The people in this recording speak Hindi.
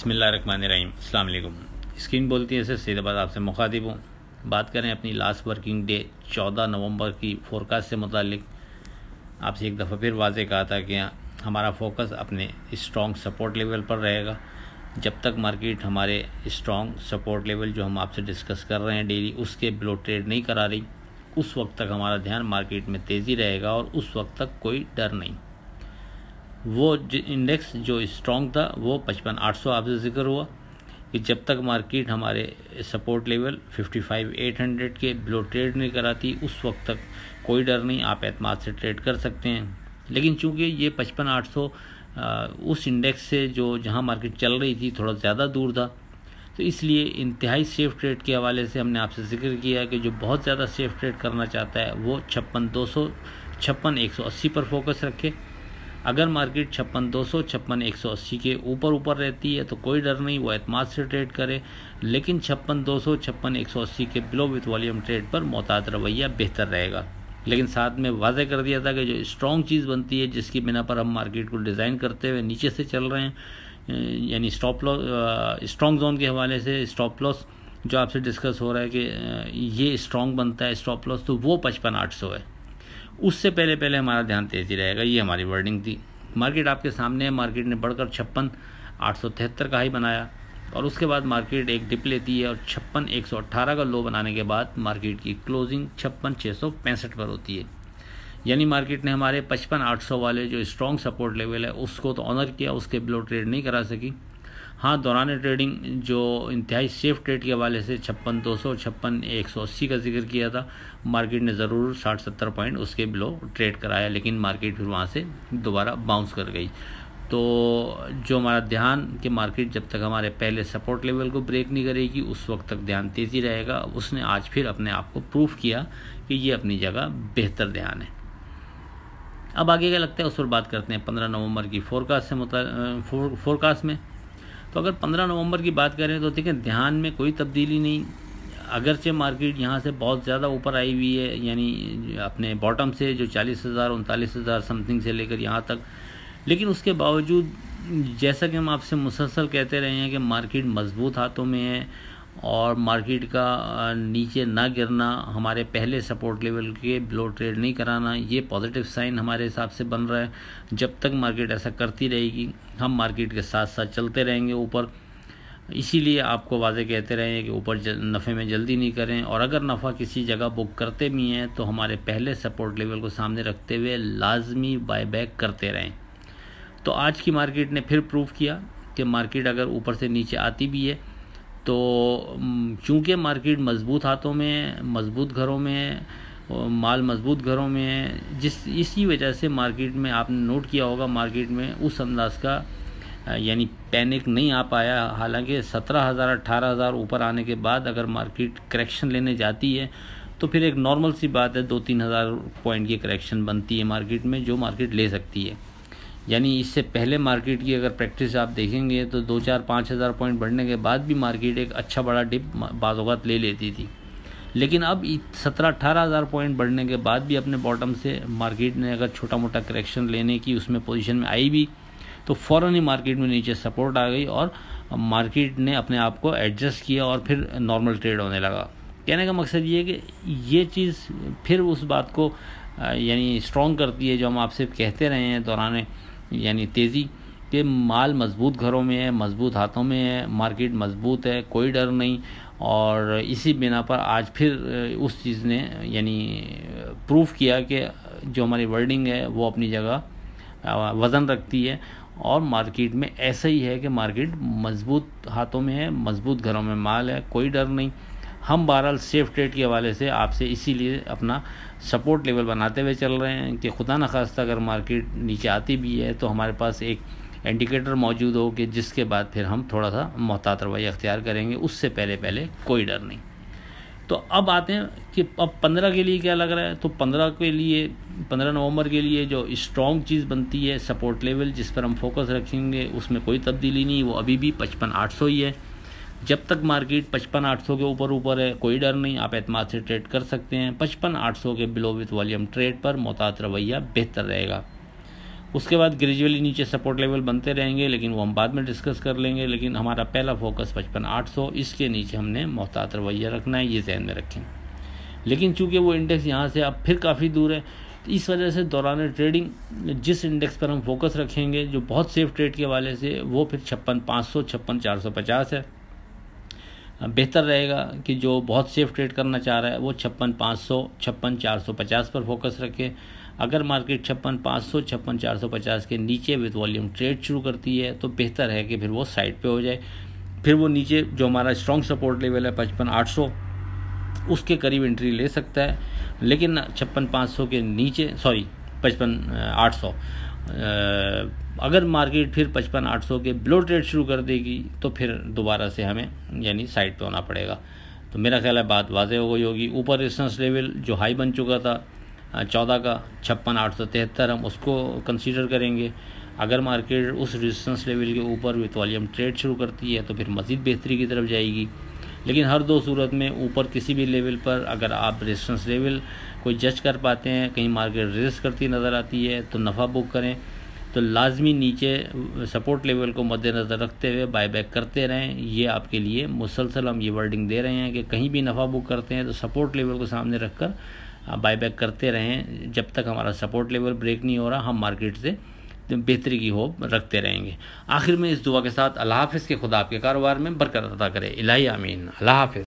बिस्मिल्लाहिर्रहमानिर्रहीम। अस्सलाम वालेकुम। स्क्रीन बोलती है सर सैदाबाद आपसे मुखातिब हूँ। बात करें अपनी लास्ट वर्किंग डे 14 नवंबर की फोरकास्ट से मुतालिक। आपसे एक दफ़ा फिर वाज़े कहा था कि हमारा फोकस अपने स्ट्रॉन्ग सपोर्ट लेवल पर रहेगा। जब तक मार्केट हमारे स्ट्रॉन्ग सपोर्ट लेवल जो हम आपसे डिस्कस कर रहे हैं डेली उसके बिलो ट्रेड नहीं करा रही, उस वक्त तक हमारा ध्यान मार्केट में तेज़ी रहेगा और उस वक्त तक कोई डर नहीं। वो इंडेक्स जो स्ट्रॉन्ग था वो 55,800 आपसे जिक्र हुआ कि जब तक मार्केट हमारे सपोर्ट लेवल 55,800 के बिलो ट्रेड नहीं कराती उस वक्त तक कोई डर नहीं, आप एतमाद से ट्रेड कर सकते हैं। लेकिन चूंकि ये 55,800 उस इंडेक्स से जो जहां मार्केट चल रही थी थोड़ा ज़्यादा दूर था, तो इसलिए इंतहाई सेफ ट्रेड के हवाले से हमने आपसे जिक्र किया कि जो बहुत ज़्यादा सेफ ट्रेड करना चाहता है वो 56,200 56,180 पर फोकस रखे। अगर मार्केट 56,200 56,180 के ऊपर रहती है तो कोई डर नहीं, वो एतमाद से ट्रेड करे। लेकिन 56,200 56,180 के बिलो विथ वॉल्यूम ट्रेड पर मोहतात रवैया बेहतर रहेगा। लेकिन साथ में वाज़े कर दिया था कि जो स्ट्रॉन्ग चीज़ बनती है जिसकी बिना पर हम मार्केट को डिज़ाइन करते हुए नीचे से चल रहे हैं, यानी स्टॉप लॉस स्ट्रॉन्ग जोन के हवाले से स्टॉप लॉस जो आपसे डिस्कस हो रहा है कि ये स्ट्रॉन्ग बनता है स्टॉप लॉस, तो वो 55,800 है। उससे पहले हमारा ध्यान तेज़ी रहेगा, ये हमारी वर्डिंग थी। मार्केट आपके सामने है, मार्केट ने बढ़कर 56,873 का हाई बनाया और उसके बाद मार्केट एक डिप लेती है और 56,118 का लो बनाने के बाद मार्केट की क्लोजिंग 56,665 पर होती है। यानी मार्केट ने हमारे 55,800 वाले जो स्ट्रॉन्ग सपोर्ट लेवल है उसको तो ऑनर किया, उसके बिलो ट्रेड नहीं करा सकी। हाँ, दौरान ट्रेडिंग जो इंतहाई सेफ ट्रेड के हवाले से 56,200 56,180 का जिक्र किया था, मार्केट ने ज़रूर 60-70 पॉइंट उसके बिलो ट्रेड कराया, लेकिन मार्केट फिर वहाँ से दोबारा बाउंस कर गई। तो जो हमारा ध्यान कि मार्केट जब तक हमारे पहले सपोर्ट लेवल को ब्रेक नहीं करेगी उस वक्त तक ध्यान तेज़ी रहेगा। उसने आज फिर अपने आप को प्रूफ किया कि ये अपनी जगह बेहतर ध्यान है। अब आगे क्या लगता है उस पर बात करते हैं। 15 नवंबर की फोरकास्ट में तो अगर 15 नवंबर की बात करें तो देखें ध्यान में कोई तब्दीली नहीं। अगरचे मार्केट यहाँ से बहुत ज़्यादा ऊपर आई हुई है, यानी अपने बॉटम से जो 40,000 39,000 समथिंग से लेकर यहाँ तक, लेकिन उसके बावजूद जैसा कि हम आपसे मुसलसल कहते रहे हैं कि मार्केट मजबूत हाथों में है और मार्केट का नीचे ना गिरना, हमारे पहले सपोर्ट लेवल के बिलो ट्रेड नहीं कराना, ये पॉजिटिव साइन हमारे हिसाब से बन रहा है। जब तक मार्केट ऐसा करती रहेगी हम मार्केट के साथ साथ चलते रहेंगे ऊपर। इसीलिए आपको वाज़े कहते रहे हैं कि ऊपर नफ़े में जल्दी नहीं करें, और अगर नफ़ा किसी जगह बुक करते भी हैं तो हमारे पहले सपोर्ट लेवल को सामने रखते हुए लाजमी बाय बैक करते रहें। तो आज की मार्केट ने फिर प्रूव किया कि मार्केट अगर ऊपर से नीचे आती भी है तो चूँकि मार्केट मजबूत हाथों में, मजबूत घरों में, माल मजबूत घरों में है, इसी वजह से मार्केट में आपने नोट किया होगा मार्केट में उस अंदाज का यानी पैनिक नहीं आ पाया। हालांकि 17,000 18,000 ऊपर आने के बाद अगर मार्केट करेक्शन लेने जाती है तो फिर एक नॉर्मल सी बात है 2-3 हज़ार पॉइंट की करेक्शन बनती है मार्केट में जो मार्केट ले सकती है। यानी इससे पहले मार्केट की अगर प्रैक्टिस आप देखेंगे तो 2-4-5 हज़ार पॉइंट बढ़ने के बाद भी मार्केट एक अच्छा बड़ा डिप बाज़ औक़ात ले लेती थी। लेकिन अब 17-18 हज़ार पॉइंट बढ़ने के बाद भी अपने बॉटम से मार्केट ने अगर छोटा मोटा करेक्शन लेने की उसमें पोजीशन में आई भी तो फ़ौरन ही मार्केट में नीचे सपोर्ट आ गई और मार्केट ने अपने आप को एडजस्ट किया और फिर नॉर्मल ट्रेड होने लगा। कहने का मकसद ये है कि ये चीज़ फिर उस बात को यानी स्ट्रॉन्ग करती है जो हम आपसे कहते रहे हैं दौरान यानी तेज़ी के माल मजबूत घरों में है, मजबूत हाथों में है, मार्केट मजबूत है, कोई डर नहीं। और इसी बिना पर आज फिर उस चीज़ ने यानी प्रूफ किया कि जो हमारी वर्डिंग है वो अपनी जगह वज़न रखती है और मार्केट में ऐसा ही है कि मार्केट मजबूत हाथों में है, मजबूत घरों में माल है, कोई डर नहीं। हम बहरहाल सेफ ट्रेड के हवाले से आपसे इसीलिए अपना सपोर्ट लेवल बनाते हुए चल रहे हैं कि खुदा न खास्ता अगर मार्केट नीचे आती भी है तो हमारे पास एक इंडिकेटर मौजूद हो कि जिसके बाद फिर हम थोड़ा सा मोहतात रवैया अख्तियार करेंगे। उससे पहले कोई डर नहीं। तो अब आते हैं कि अब 15 के लिए क्या लग रहा है। तो 15 नवंबर के लिए जो स्ट्रॉन्ग चीज़ बनती है सपोर्ट लेवल जिस पर हम फोकस रखेंगे उसमें कोई तब्दीली नहीं, वो अभी भी 55,800 ही है। जब तक मार्केट 55,800 के ऊपर है कोई डर नहीं, आप एतमाद से ट्रेड कर सकते हैं। 55,800 के बिलो विथ वॉल्यूम ट्रेड पर मोहतात रवैया बेहतर रहेगा। उसके बाद ग्रेजुअली नीचे सपोर्ट लेवल बनते रहेंगे, लेकिन वो हम बाद में डिस्कस कर लेंगे। लेकिन हमारा पहला फोकस 55,800, इसके नीचे हमने मोहतात रवैया रखना है, ये ध्यान में रखें। लेकिन चूंकि वो इंडेक्स यहाँ से अब फिर काफ़ी दूर है, तो इस वजह से दौरान ट्रेडिंग जिस इंडेक्स पर हम फोकस रखेंगे जो बहुत सेफ ट्रेड के हवाले से, वो फिर 56,500 56,450 है। बेहतर रहेगा कि जो बहुत सेफ ट्रेड करना चाह रहा है वो 56,500 56,450 पर फोकस रखे। अगर मार्केट 56,500 56,450 के नीचे विद वॉल्यूम ट्रेड शुरू करती है तो बेहतर है कि फिर वो साइड पे हो जाए। फिर वो नीचे जो हमारा स्ट्रॉन्ग सपोर्ट लेवल है 55,800, उसके करीब एंट्री ले सकता है। लेकिन 56,500 के नीचे 55,800 अगर मार्केट फिर 55,800 के बिलो ट्रेड शुरू कर देगी तो फिर दोबारा से हमें यानी साइड पे होना पड़ेगा। तो मेरा ख्याल है बात वाज़ेह हो गई होगी। ऊपर रेजिस्टेंस लेवल जो हाई बन चुका था 14 का 56,873, हम उसको कंसीडर करेंगे। अगर मार्केट उस रेजिस्टेंस लेवल के ऊपर विथ वॉल्यूम ट्रेड शुरू करती है तो फिर मज़ीद बेहतरी की तरफ जाएगी। लेकिन हर दो सूरत में ऊपर किसी भी लेवल पर अगर आप रेजिस्टेंस लेवल कोई जज कर पाते हैं, कहीं मार्केट रेजिस्ट करती नज़र आती है तो नफ़ा बुक करें। तो लाजमी नीचे सपोर्ट लेवल को मद्देनज़र रखते हुए बायबैक करते रहें। ये आपके लिए मुसलसल हम ये वर्डिंग दे रहे हैं कि कहीं भी नफ़ा बुक करते हैं तो सपोर्ट लेवल को सामने रखकर बायबैक करते रहें। जब तक हमारा सपोर्ट लेवल ब्रेक नहीं हो रहा, हम मार्केट से बेहतरी की होप रखते रहेंगे। आखिर में इस दुआ के साथ अल्लाह हाफ़िज़ के खुदा आपके कारोबार में बरकत अता करे। इलाही आमीन। अल्लाह हाफ़िज़।